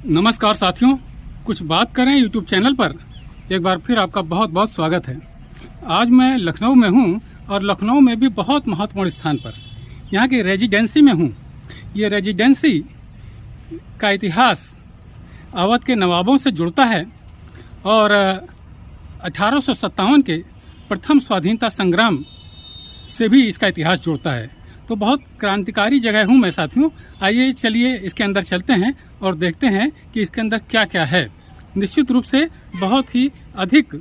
नमस्कार साथियों, कुछ बात करें यूट्यूब चैनल पर एक बार फिर आपका बहुत बहुत स्वागत है। आज मैं लखनऊ में हूं और लखनऊ में भी बहुत महत्वपूर्ण स्थान पर यहां की रेजिडेंसी में हूं। ये रेजिडेंसी का इतिहास अवध के नवाबों से जुड़ता है और 1857 के प्रथम स्वाधीनता संग्राम से भी इसका इतिहास जुड़ता है। तो बहुत क्रांतिकारी जगह हूँ मैं साथियों। आइए चलिए इसके अंदर चलते हैं और देखते हैं कि इसके अंदर क्या क्या है। निश्चित रूप से बहुत ही अधिक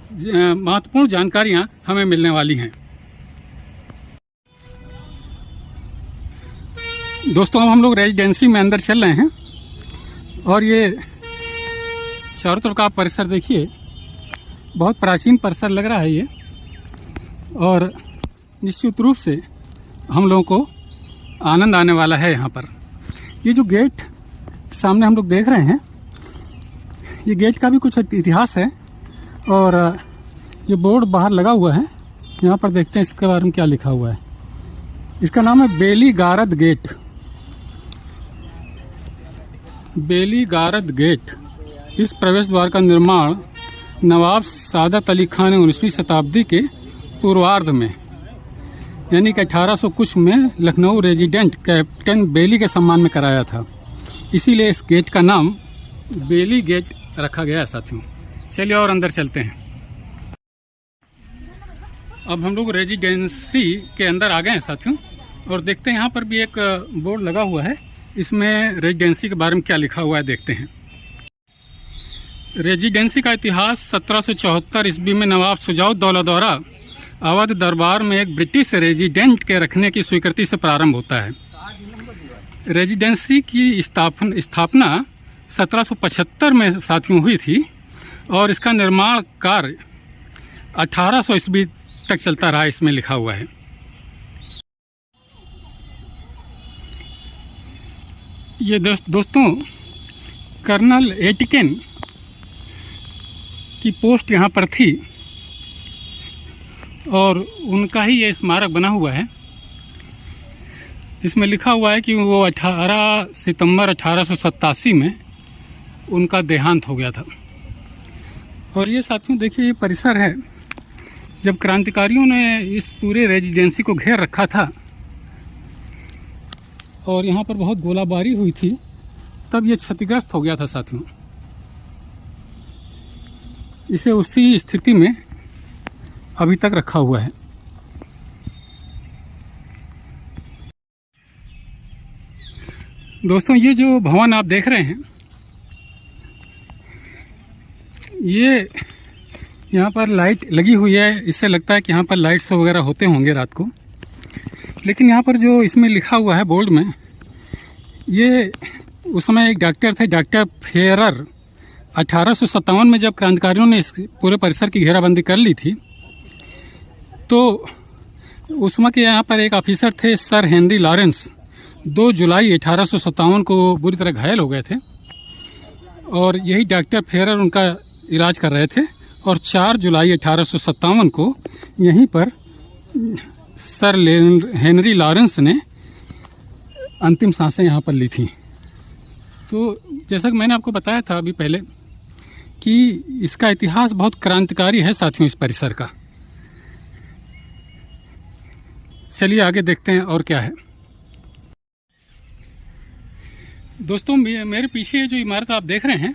महत्वपूर्ण जानकारियाँ हमें मिलने वाली हैं। दोस्तों, अब हम लोग रेजिडेंसी में अंदर चल रहे हैं और ये चारों तरफ का परिसर देखिए, बहुत प्राचीन परिसर लग रहा है ये। और निश्चित रूप से हम लोगों को आनंद आने वाला है यहाँ पर। ये जो गेट सामने हम लोग देख रहे हैं, ये गेट का भी कुछ इतिहास है और ये बोर्ड बाहर लगा हुआ है। यहाँ पर देखते हैं इसके बारे में क्या लिखा हुआ है। इसका नाम है बेली गारद गेट। बेली गारद गेट। इस प्रवेश द्वार का निर्माण नवाब सादत अली खान ने 19वीं शताब्दी के पूर्वार्ध में यानी कि 1800 कुछ में लखनऊ रेजिडेंट कैप्टन बेली के सम्मान में कराया था। इसीलिए इस गेट का नाम बेली गेट रखा गया है साथियों। चलिए और अंदर चलते हैं। अब हम लोग रेजिडेंसी के अंदर आ गए हैं साथियों और देखते हैं यहाँ पर भी एक बोर्ड लगा हुआ है। इसमें रेजिडेंसी के बारे में क्या लिखा हुआ है देखते हैं। रेजिडेंसी का इतिहास 1774 ईस्वी में नवाब शुजाउद्दौला द्वारा अवध दरबार में एक ब्रिटिश रेजिडेंट के रखने की स्वीकृति से प्रारंभ होता है। रेजिडेंसी की स्थापना 1775 में साथियों हुई थी और इसका निर्माण कार्य 1800 ईस्वी तक चलता रहा, इसमें लिखा हुआ है। ये दोस्तों कर्नल एटिकन की पोस्ट यहाँ पर थी और उनका ही ये स्मारक बना हुआ है। इसमें लिखा हुआ है कि वो 18 सितंबर 1887 में उनका देहांत हो गया था। और ये साथियों देखिए, ये परिसर है। जब क्रांतिकारियों ने इस पूरे रेजिडेंसी को घेर रखा था और यहाँ पर बहुत गोलाबारी हुई थी, तब ये क्षतिग्रस्त हो गया था साथियों। इसे उसी स्थिति में अभी तक रखा हुआ है। दोस्तों, ये जो भवन आप देख रहे हैं, ये यहाँ पर लाइट लगी हुई है। इससे लगता है कि यहाँ पर लाइट शो वगैरह होते होंगे रात को। लेकिन यहाँ पर जो इसमें लिखा हुआ है बोर्ड में, ये उस समय एक डॉक्टर थे, डॉक्टर फेरर। 1857 में जब क्रांतिकारियों ने इस पूरे परिसर की घेराबंदी कर ली थी, तो उस समय के यहाँ पर एक ऑफिसर थे सर हेनरी लॉरेंस। 2 जुलाई 1857 को बुरी तरह घायल हो गए थे और यही डॉक्टर फेरर उनका इलाज कर रहे थे। और 4 जुलाई 1857 को यहीं पर सर हेनरी लॉरेंस ने अंतिम सांसें यहाँ पर ली थी। तो जैसा कि मैंने आपको बताया था अभी पहले कि इसका इतिहास बहुत क्रांतिकारी है साथियों इस परिसर का। चलिए आगे देखते हैं और क्या है। दोस्तों, मेरे पीछे जो इमारत आप देख रहे हैं,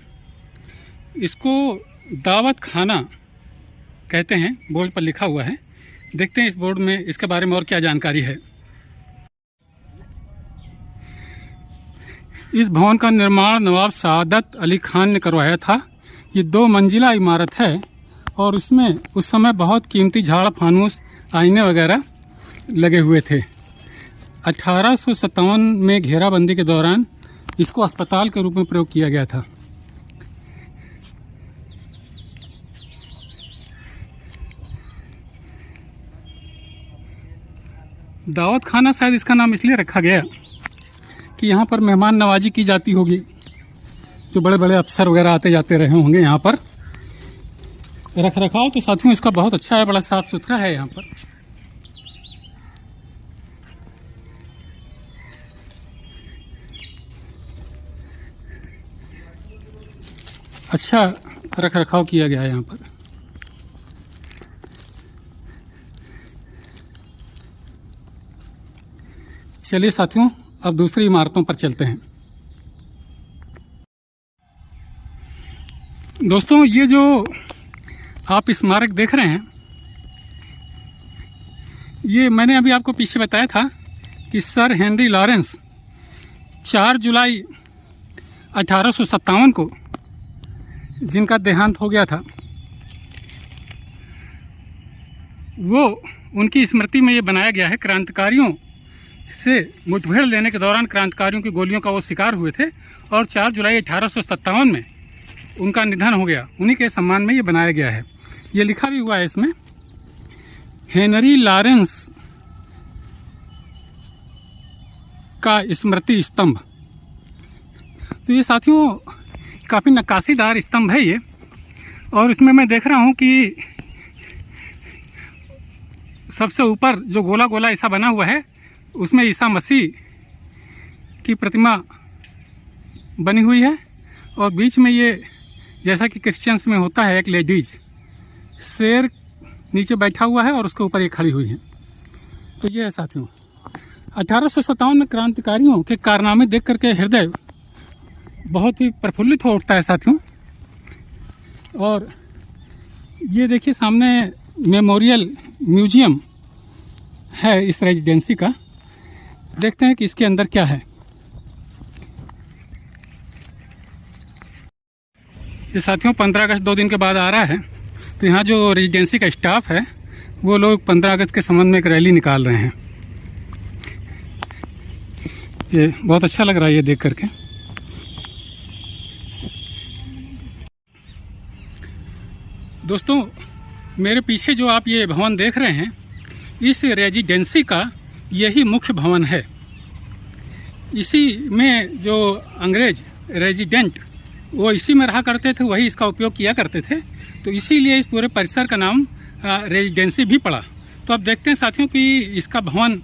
इसको दावत खाना कहते हैं, बोर्ड पर लिखा हुआ है। देखते हैं इस बोर्ड में इसके बारे में और क्या जानकारी है। इस भवन का निर्माण नवाब सादत अली खान ने करवाया था। ये 2 मंजिला इमारत है और उसमें उस समय बहुत कीमती झाड़, फानूस, आईने वगैरह लगे हुए थे। 1857 में घेराबंदी के दौरान इसको अस्पताल के रूप में प्रयोग किया गया था। दावत खाना शायद इसका नाम इसलिए रखा गया कि यहाँ पर मेहमान नवाजी की जाती होगी। जो बड़े बड़े अफसर वगैरह आते जाते रहे होंगे यहाँ पर। रख रखाव तो साथियों इसका बहुत अच्छा है, बड़ा साफ सुथरा है यहाँ पर। अच्छा रख रखाव किया गया है यहाँ पर। चलिए साथियों, अब दूसरी इमारतों पर चलते हैं। दोस्तों, ये जो आप स्मारक देख रहे हैं, ये मैंने अभी आपको पीछे बताया था कि सर हेनरी लॉरेंस 4 जुलाई 1857 को जिनका देहांत हो गया था, वो उनकी स्मृति में ये बनाया गया है। क्रांतिकारियों से मुठभेड़ लेने के दौरान क्रांतिकारियों की गोलियों का वो शिकार हुए थे और 4 जुलाई 1857 में उनका निधन हो गया। उन्हीं के सम्मान में ये बनाया गया है। ये लिखा भी हुआ है इसमें, हेनरी लॉरेंस का स्मृति स्तंभ। तो ये साथियों काफ़ी नक्काशीदार स्तंभ है ये, और इसमें मैं देख रहा हूँ कि सबसे ऊपर जो गोला गोला ऐसा बना हुआ है, उसमें ईसा मसीह की प्रतिमा बनी हुई है, और बीच में ये जैसा कि क्रिश्चियंस में होता है, एक लेडीज शेर नीचे बैठा हुआ है और उसके ऊपर ये खड़ी हुई है। तो ये है साथियों, 1857 में क्रांतिकारियों के कारनामे देख करके हृदय बहुत ही प्रफुल्लित हो उठता है साथियों। और ये देखिए सामने मेमोरियल म्यूजियम है इस रेजिडेंसी का। देखते हैं कि इसके अंदर क्या है। ये साथियों 15 अगस्त 2 दिन के बाद आ रहा है, तो यहाँ जो रेजिडेंसी का स्टाफ है वो लोग 15 अगस्त के संबंध में एक रैली निकाल रहे हैं। ये बहुत अच्छा लग रहा है ये देख करके। दोस्तों, मेरे पीछे जो आप ये भवन देख रहे हैं, इस रेजिडेंसी का यही मुख्य भवन है। इसी में जो अंग्रेज रेजिडेंट वो इसी में रहा करते थे, वही इसका उपयोग किया करते थे, तो इसीलिए इस पूरे परिसर का नाम रेजिडेंसी भी पड़ा। तो अब देखते हैं साथियों कि इसका भवन,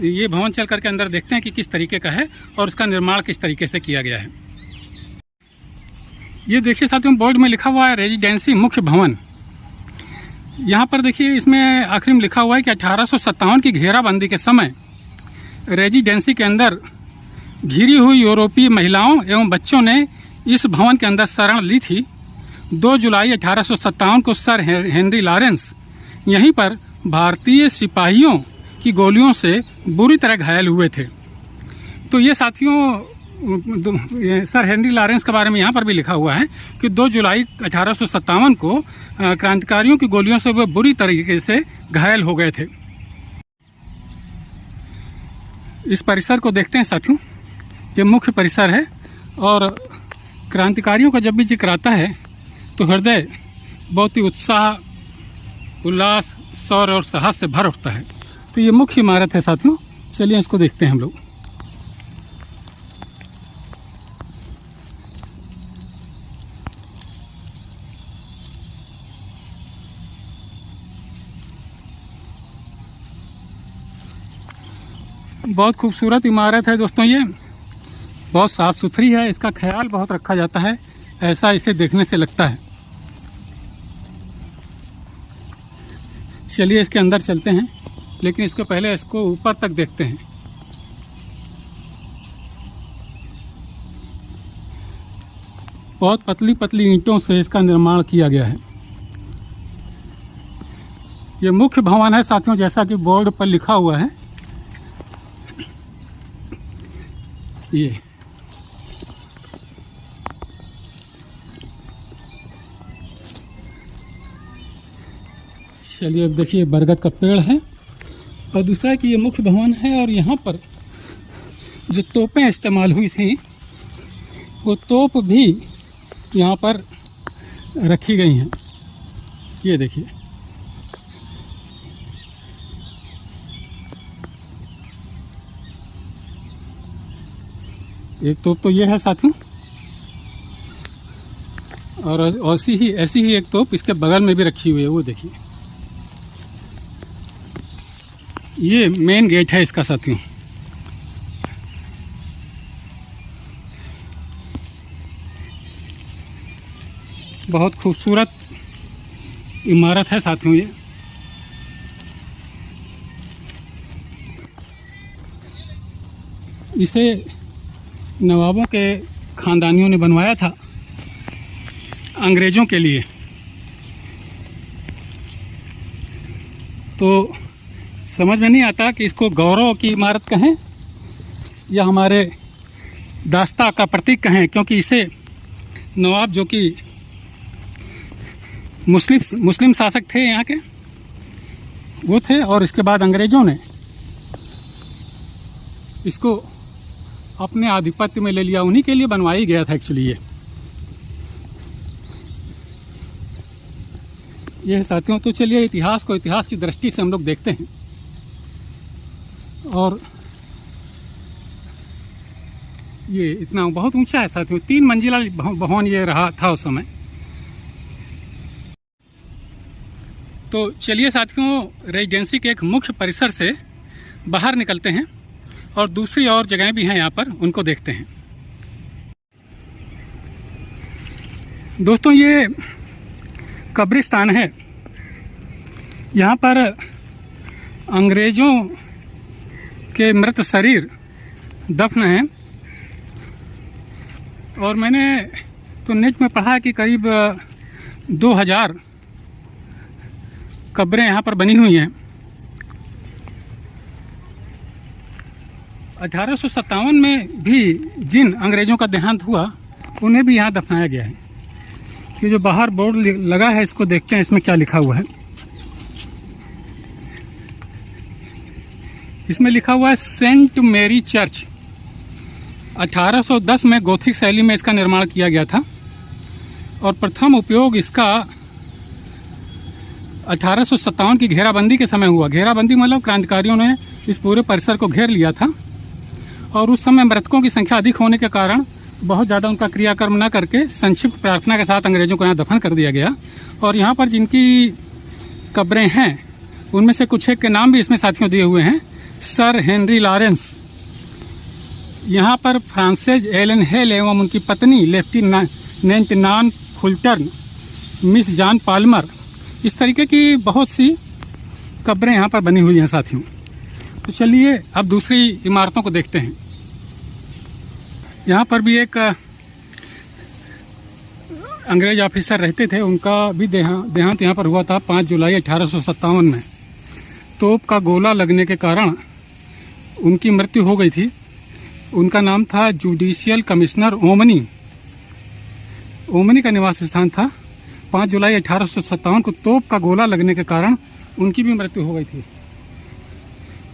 ये भवन चल करके अंदर देखते हैं कि किस तरीके का है और उसका निर्माण किस तरीके से किया गया है। ये देखिए साथियों, बोर्ड में लिखा हुआ है रेजिडेंसी मुख्य भवन। यहाँ पर देखिए, इसमें आखिरी में लिखा हुआ है कि 1857 की घेराबंदी के समय रेजिडेंसी के अंदर घिरी हुई यूरोपीय महिलाओं एवं बच्चों ने इस भवन के अंदर शरण ली थी। 2 जुलाई 1857 को सर हेनरी लॉरेंस यहीं पर भारतीय सिपाहियों की गोलियों से बुरी तरह घायल हुए थे। तो ये साथियों, सर हेनरी लॉरेंस के बारे में यहाँ पर भी लिखा हुआ है कि 2 जुलाई 1857 को क्रांतिकारियों की गोलियों से वे बुरी तरीके से घायल हो गए थे। इस परिसर को देखते हैं साथियों, ये मुख्य परिसर है, और क्रांतिकारियों का जब भी जिक्र आता है तो हृदय बहुत ही उत्साह, उल्लास, शौर्य और साहस से भर उठता है। तो ये मुख्य इमारत है साथियों, चलिए इसको देखते हैं हम लोग। बहुत खूबसूरत इमारत है दोस्तों, ये बहुत साफ़ सुथरी है, इसका ख्याल बहुत रखा जाता है, ऐसा इसे देखने से लगता है। चलिए इसके अंदर चलते हैं, लेकिन इसके पहले इसको ऊपर तक देखते हैं। बहुत पतली पतली ईंटों से इसका निर्माण किया गया है। ये मुख्य भवन है साथियों, जैसा कि बोर्ड पर लिखा हुआ है। ये चलिए, अब देखिए बरगद का पेड़ है, और दूसरा कि ये मुख्य भवन है, और यहाँ पर जो तोपें इस्तेमाल हुई थी वो तोप भी यहाँ पर रखी गई हैं। ये देखिए, एक तोप तो ये है साथियों, और ऐसी ही एक तोप इसके बगल में भी रखी हुई है। वो देखिए, ये मेन गेट है इसका साथियों। बहुत खूबसूरत इमारत है साथियों ये। इसे नवाबों के खानदानियों ने बनवाया था अंग्रेज़ों के लिए। तो समझ में नहीं आता कि इसको गौरव की इमारत कहें या हमारे दास्ता का प्रतीक कहें, क्योंकि इसे नवाब जो कि मुस्लिम शासक थे यहाँ के, वो थे, और इसके बाद अंग्रेज़ों ने इसको अपने आधिपत्य में ले लिया। उन्हीं के लिए बनवाई गया था एक्चुअली ये साथियों। तो चलिए इतिहास को इतिहास की दृष्टि से हम लोग देखते हैं। और ये इतना बहुत ऊंचा है साथियों, 3 मंजिला भवन ये रहा था उस समय। तो चलिए साथियों रेजिडेंसी के एक मुख्य परिसर से बाहर निकलते हैं और दूसरी और जगहें भी हैं यहाँ पर, उनको देखते हैं। दोस्तों ये कब्रिस्तान है। यहाँ पर अंग्रेज़ों के मृत शरीर दफन हैं। और मैंने तो नेट में पढ़ा कि करीब 2000 कब्रें यहाँ पर बनी हुई हैं। 1857 में भी जिन अंग्रेज़ों का देहांत हुआ उन्हें भी यहाँ दफनाया गया है। कि जो बाहर बोर्ड लगा है इसको देखते हैं इसमें क्या लिखा हुआ है। इसमें लिखा हुआ है सेंट मैरी चर्च। 1810 में गोथिक शैली में इसका निर्माण किया गया था और प्रथम उपयोग इसका 1857 की घेराबंदी के समय हुआ। घेराबंदी मतलब क्रांतिकारियों ने इस पूरे परिसर को घेर लिया था और उस समय मृतकों की संख्या अधिक होने के कारण बहुत ज़्यादा उनका क्रियाकर्म न करके संक्षिप्त प्रार्थना के साथ अंग्रेज़ों को यहाँ दफन कर दिया गया। और यहाँ पर जिनकी कब्रें हैं उनमें से कुछ एक के नाम भी इसमें साथियों दिए हुए हैं। सर हेनरी लॉरेंस, यहाँ पर फ्रांसिस एलन हेल एवं उनकी पत्नी lieutenant non Fulton, miss John Palmer, इस तरीके की बहुत सी कब्रें यहाँ पर बनी हुई हैं साथियों। तो चलिए अब दूसरी इमारतों को देखते हैं। यहाँ पर भी एक अंग्रेज ऑफिसर रहते थे, उनका भी देहांत यहाँ पर हुआ था 5 जुलाई 1857 में। तोप का गोला लगने के कारण उनकी मृत्यु हो गई थी। उनका नाम था जुडिशियल कमिश्नर ओमनी। ओमनी का निवास स्थान था। 5 जुलाई 1857 को तोप का गोला लगने के कारण उनकी भी मृत्यु हो गई थी।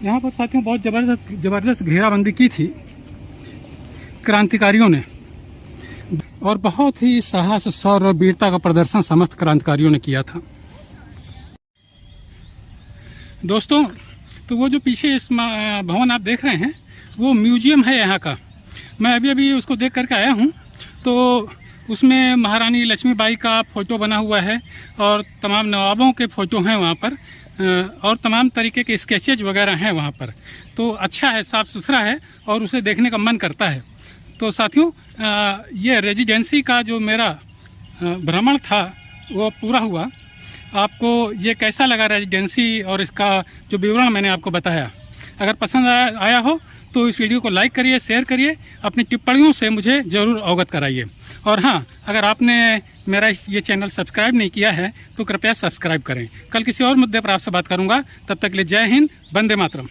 यहाँ पर साथियों बहुत जबरदस्त घेराबंदी की थी क्रांतिकारियों ने और बहुत ही साहस, शौर्य और वीरता का प्रदर्शन समस्त क्रांतिकारियों ने किया था। दोस्तों तो वो जो पीछे इस भवन आप देख रहे हैं वो म्यूजियम है यहाँ का। मैं अभी उसको देख करके आया हूँ। तो उसमें महारानी लक्ष्मीबाई का फ़ोटो बना हुआ है और तमाम नवाबों के फ़ोटो हैं वहाँ पर और तमाम तरीके के स्केचेज वगैरह हैं वहाँ पर। तो अच्छा है, साफ़ सुथरा है और उसे देखने का मन करता है। तो साथियों ये रेजिडेंसी का जो मेरा भ्रमण था वो पूरा हुआ। आपको ये कैसा लगा रेजिडेंसी और इसका जो विवरण मैंने आपको बताया? अगर पसंद आया हो तो इस वीडियो को लाइक करिए, शेयर करिए, अपनी टिप्पणियों से मुझे ज़रूर अवगत कराइए। और हाँ, अगर आपने मेरा ये चैनल सब्सक्राइब नहीं किया है तो कृपया सब्सक्राइब करें। कल किसी और मुद्दे पर आपसे बात करूँगा। तब तक के लिए जय हिंद, वंदे मातरम।